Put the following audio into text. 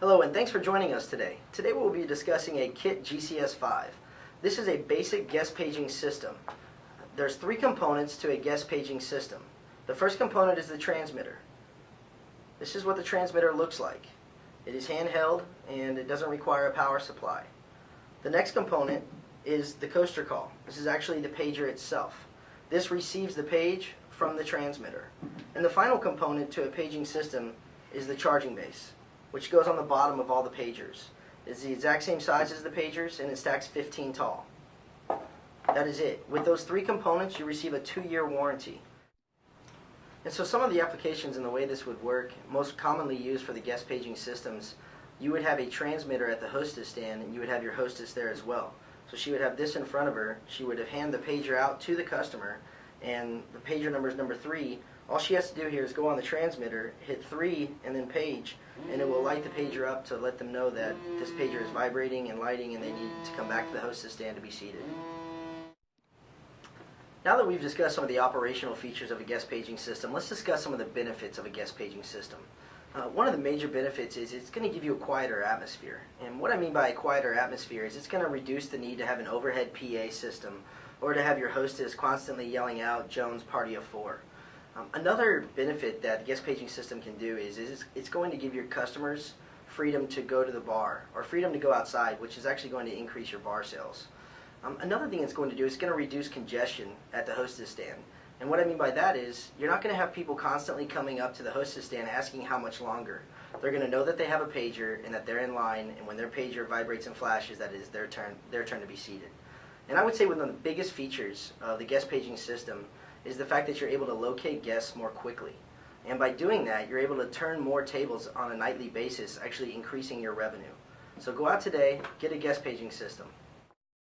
Hello and thanks for joining us today. Today we'll be discussing a KITT GCS5. This is a basic guest paging system. There's three components to a guest paging system. The first component is the transmitter. This is what the transmitter looks like. It is handheld and it doesn't require a power supply. The next component is the coaster call. This is actually the pager itself. This receives the page from the transmitter. And the final component to a paging system is the charging base, which goes on the bottom of all the pagers. It's the exact same size as the pagers and it stacks 15 tall. That is it. With those three components you receive a 2-year warranty. And so some of the applications and the way this would work, most commonly used for the guest paging systems, you would have a transmitter at the hostess stand and you would have your hostess there as well. So she would have this in front of her, she would have handed the pager out to the customer, and the pager number is number 3. All she has to do here is go on the transmitter, hit 3 and then page, and it will light the pager up to let them know that this pager is vibrating and lighting and they need to come back to the hostess stand to be seated. Now that we've discussed some of the operational features of a guest paging system, let's discuss some of the benefits of a guest paging system. One of the major benefits is it's going to give you a quieter atmosphere. And what I mean by a quieter atmosphere is it's going to reduce the need to have an overhead PA system or to have your hostess constantly yelling out Jones Party of 4. Another benefit that the guest paging system can do is it's going to give your customers freedom to go to the bar or freedom to go outside, which is actually going to increase your bar sales. Another thing it's going to do is it's going to reduce congestion at the hostess stand. And what I mean by that is you're not going to have people constantly coming up to the hostess stand asking how much longer. They're going to know that they have a pager and that they're in line, and when their pager vibrates and flashes, that is their turn to be seated. And I would say one of the biggest features of the guest paging system is the fact that you're able to locate guests more quickly. And by doing that, you're able to turn more tables on a nightly basis, actually increasing your revenue. So go out today, get a guest paging system.